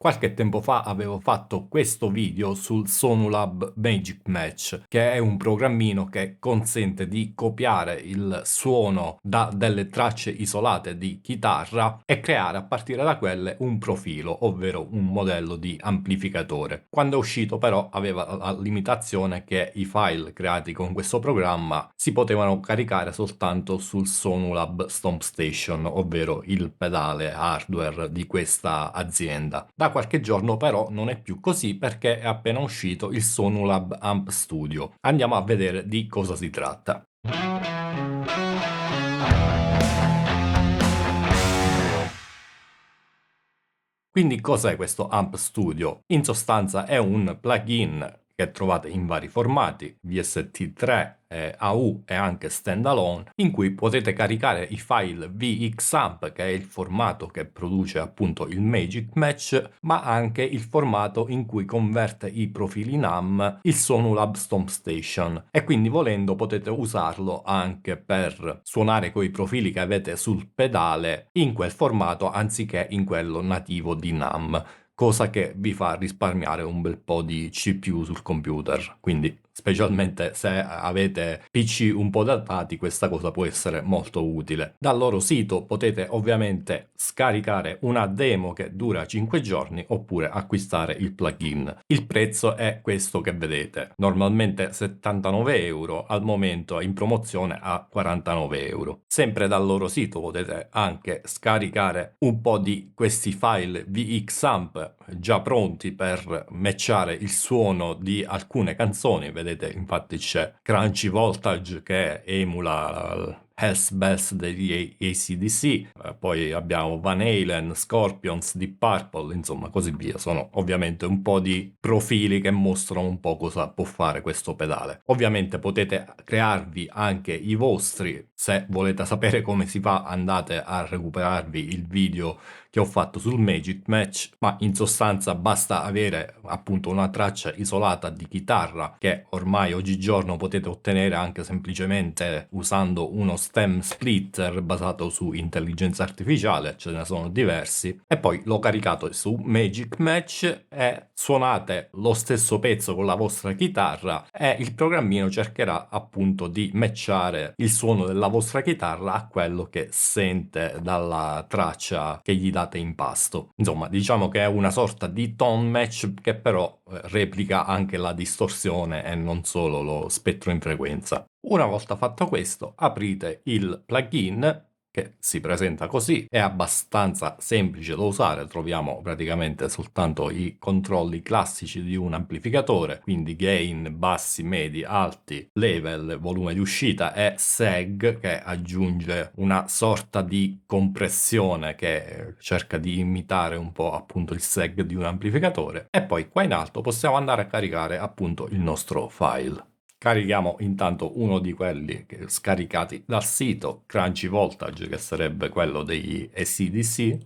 Qualche tempo fa avevo fatto questo video sul Sonulab Magic Match, che è un programmino che consente di copiare il suono da delle tracce isolate di chitarra e creare a partire da quelle un profilo, ovvero un modello di amplificatore. Quando è uscito però aveva la limitazione che i file creati con questo programma si potevano caricare soltanto sul Sonulab Stomp Station, ovvero il pedale hardware di questa azienda. Da qualche giorno però non è più così perché è appena uscito il Sonulab Amp Studio. Andiamo a vedere di cosa si tratta. Quindi cos'è questo Amp Studio? In sostanza è un plugin che trovate in vari formati, VST3, AU e anche standalone, in cui potete caricare i file VXAmp, che è il formato che produce appunto il Magic Match, ma anche il formato in cui converte i profili NAM il Sonulab Stomp Station, e quindi volendo potete usarlo anche per suonare coi profili che avete sul pedale in quel formato anziché in quello nativo di NAM, cosa che vi fa risparmiare un bel po' di CPU sul computer. Quindi specialmente se avete PC un po' datati, questa cosa può essere molto utile. Dal loro sito potete ovviamente scaricare una demo che dura 5 giorni oppure acquistare il plugin. Il prezzo è questo che vedete, normalmente 79 euro, al momento è in promozione a 49 euro. Sempre dal loro sito potete anche scaricare un po' di questi file VXAmp già pronti per matchare il suono di alcune canzoni. Vedete, infatti c'è Crunchy Voltage che emula Hells Bells degli AC/DC, poi abbiamo Van Halen, Scorpions, Deep Purple, insomma così via. Sono ovviamente un po' di profili che mostrano un po' cosa può fare questo pedale. Ovviamente potete crearvi anche i vostri. Se volete sapere come si fa, andate a recuperarvi il video che ho fatto sul Magic Match, ma in sostanza basta avere appunto una traccia isolata di chitarra, che ormai oggigiorno potete ottenere anche semplicemente usando uno stem splitter basato su intelligenza artificiale, ce ne sono diversi, e poi lo caricate su Magic Match e suonate lo stesso pezzo con la vostra chitarra e il programmino cercherà appunto di matchare il suono della vostra chitarra a quello che sente dalla traccia che gli date in pasto. Insomma, diciamo che è una sorta di tone match che però replica anche la distorsione e non solo lo spettro in frequenza. Una volta fatto questo, aprite il plugin che si presenta così, è abbastanza semplice da usare, troviamo praticamente soltanto i controlli classici di un amplificatore, quindi gain, bassi, medi, alti, level, volume di uscita e seg, che aggiunge una sorta di compressione che cerca di imitare un po' appunto il seg di un amplificatore, e poi qua in alto possiamo andare a caricare appunto il nostro file. Carichiamo intanto uno di quelli scaricati dal sito, Crunchy Voltage, che sarebbe quello degli AC/DC.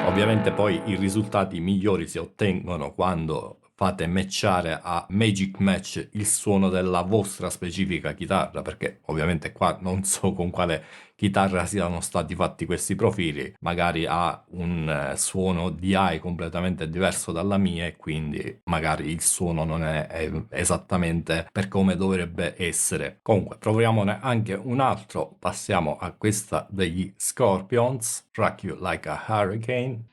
Ovviamente poi i risultati migliori si ottengono quando fate matchare a Magic Match il suono della vostra specifica chitarra, perché ovviamente qua non so con quale chitarra siano stati fatti questi profili, magari ha un suono DI completamente diverso dalla mia e quindi magari il suono non è esattamente per come dovrebbe essere. Comunque proviamone anche un altro, passiamo a questa degli Scorpions, Rock You Like a Hurricane.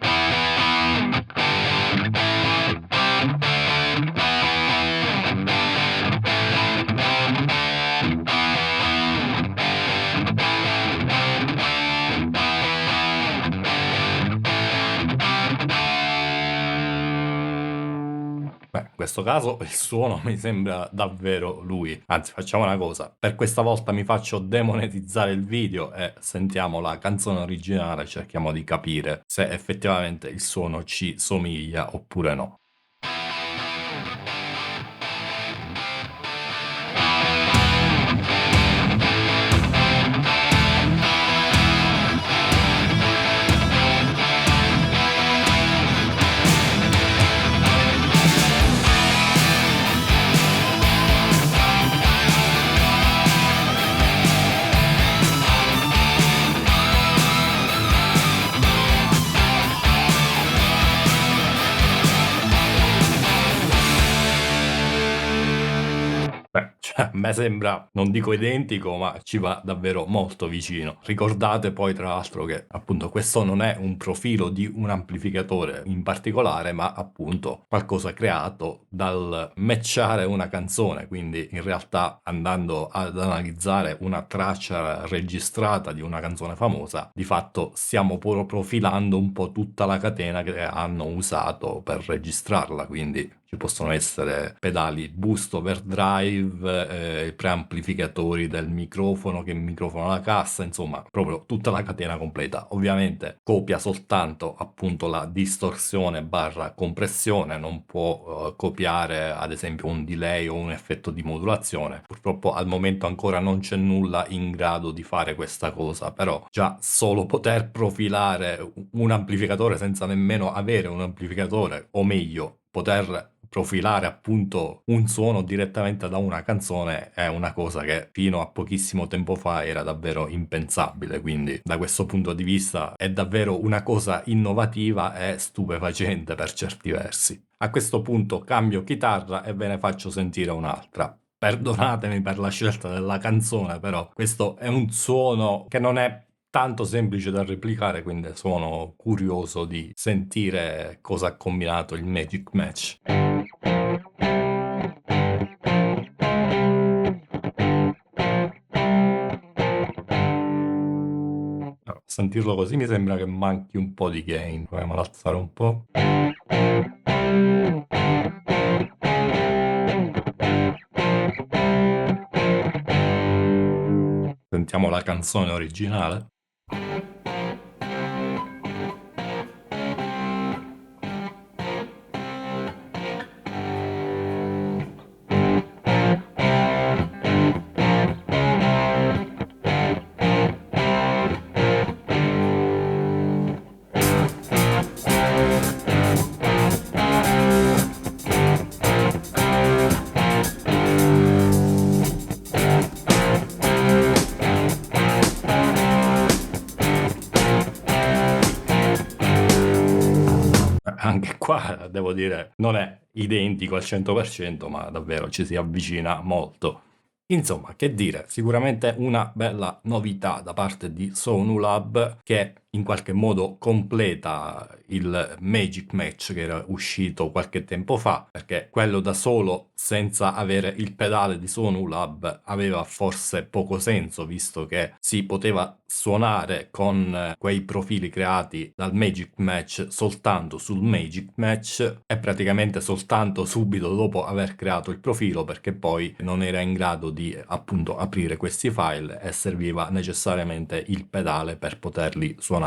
Beh, in questo caso il suono mi sembra davvero lui. Anzi, facciamo una cosa. Per questa volta mi faccio demonetizzare il video e sentiamo la canzone originale, cerchiamo di capire se effettivamente il suono ci somiglia oppure no. A me sembra, non dico identico, ma ci va davvero molto vicino. Ricordate poi tra l'altro che appunto questo non è un profilo di un amplificatore in particolare, ma appunto qualcosa creato dal matchare una canzone, quindi in realtà andando ad analizzare una traccia registrata di una canzone famosa, di fatto stiamo pure profilando un po' tutta la catena che hanno usato per registrarla, quindi ci possono essere pedali boost overdrive, preamplificatori del microfono che microfono la cassa, insomma, proprio tutta la catena completa. Ovviamente copia soltanto appunto la distorsione barra compressione, non può copiare ad esempio un delay o un effetto di modulazione. Purtroppo al momento ancora non c'è nulla in grado di fare questa cosa, però già solo poter profilare un amplificatore senza nemmeno avere un amplificatore, o meglio, poter profilare appunto un suono direttamente da una canzone è una cosa che fino a pochissimo tempo fa era davvero impensabile, quindi da questo punto di vista è davvero una cosa innovativa e stupefacente per certi versi. A questo punto cambio chitarra e ve ne faccio sentire un'altra. Perdonatemi per la scelta della canzone, però questo è un suono che non è tanto semplice da replicare, quindi sono curioso di sentire cosa ha combinato il Magic Match. No, sentirlo così mi sembra che manchi un po' di gain. Proviamo ad alzare un po'. Sentiamo la canzone originale. Anche qua devo dire non è identico al 100%, ma davvero ci si avvicina molto. Insomma, che dire, sicuramente una bella novità da parte di Sonulab che in qualche modo completa il Magic Match che era uscito qualche tempo fa, perché quello da solo senza avere il pedale di Sonulab aveva forse poco senso, visto che si poteva suonare con quei profili creati dal Magic Match soltanto sul Magic Match e praticamente soltanto subito dopo aver creato il profilo, perché poi non era in grado di appunto aprire questi file e serviva necessariamente il pedale per poterli suonare.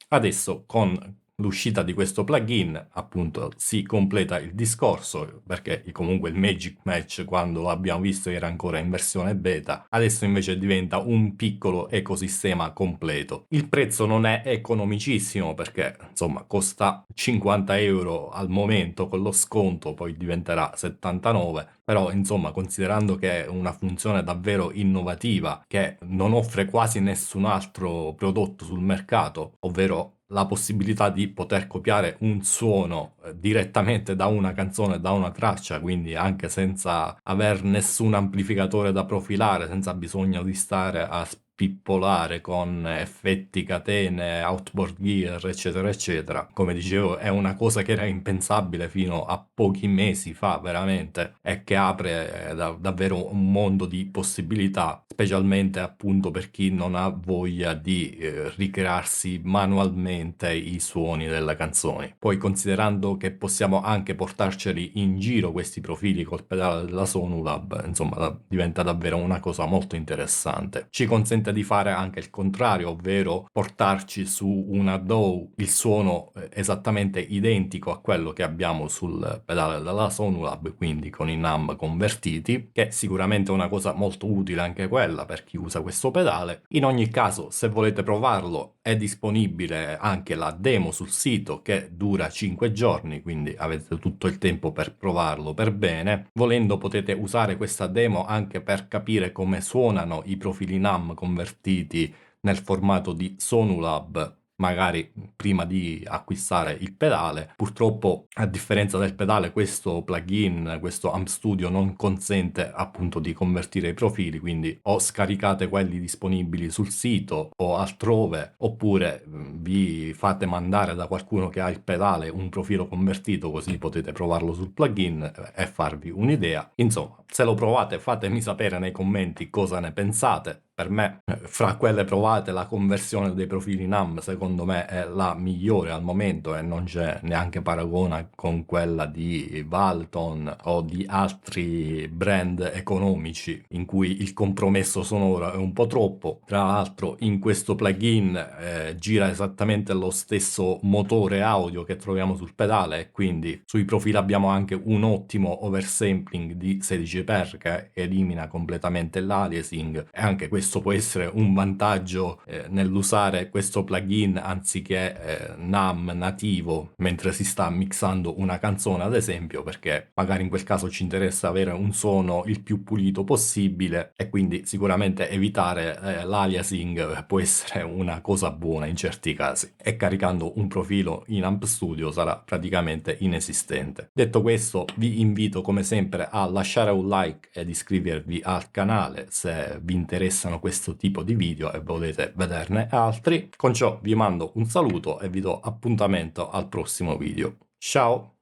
Adesso con l'uscita di questo plugin appunto si completa il discorso, perché comunque il Magic Match quando lo abbiamo visto era ancora in versione beta, adesso invece diventa un piccolo ecosistema completo. Il prezzo non è economicissimo perché insomma costa 50 euro al momento, con lo sconto poi diventerà 79, però insomma considerando che è una funzione davvero innovativa che non offre quasi nessun altro prodotto sul mercato, ovvero la possibilità di poter copiare un suono direttamente da una canzone, da una traccia, quindi anche senza aver nessun amplificatore da profilare, senza bisogno di stare a spippolare con effetti, catene, outboard gear, eccetera, eccetera. Come dicevo, è una cosa che era impensabile fino a pochi mesi fa, veramente, e che apre davvero un mondo di possibilità, specialmente appunto per chi non ha voglia di ricrearsi manualmente i suoni delle canzoni. Poi considerando che possiamo anche portarceli in giro questi profili col pedale della Sonulab, insomma diventa davvero una cosa molto interessante. Ci consente di fare anche il contrario, ovvero portarci su una DAW il suono esattamente identico a quello che abbiamo sul pedale della Sonulab, quindi con i NAM convertiti, che è sicuramente una cosa molto utile anche quella per chi usa questo pedale. In ogni caso, se volete provarlo, è disponibile anche la demo sul sito che dura 5 giorni, quindi avete tutto il tempo per provarlo per bene. Volendo potete usare questa demo anche per capire come suonano i profili NAM convertiti nel formato di Sonulab, magari prima di acquistare il pedale. Purtroppo, a differenza del pedale, questo plugin, questo Amp Studio non consente appunto di convertire i profili, quindi o scaricate quelli disponibili sul sito o altrove, oppure vi fate mandare da qualcuno che ha il pedale un profilo convertito, così potete provarlo sul plugin e farvi un'idea. Insomma, se lo provate fatemi sapere nei commenti cosa ne pensate. Per me, fra quelle provate, la conversione dei profili NAM secondo me è la migliore al momento e non c'è neanche paragone con quella di Valton o di altri brand economici in cui il compromesso sonoro è un po' troppo. Tra l'altro in questo plugin gira esattamente lo stesso motore audio che troviamo sul pedale e quindi sui profili abbiamo anche un ottimo oversampling di 16x che elimina completamente l'aliasing, e anche questo può essere un vantaggio nell'usare questo plugin anziché NAM nativo mentre si sta mixando una canzone, ad esempio, perché magari in quel caso ci interessa avere un suono il più pulito possibile e quindi sicuramente evitare l'aliasing può essere una cosa buona in certi casi, e caricando un profilo in Amp Studio sarà praticamente inesistente. Detto questo, vi invito come sempre a lasciare un like ed iscrivervi al canale se vi interessano questo tipo di video e volete vederne altri. Con ciò vi mando un saluto e vi do appuntamento al prossimo video. Ciao!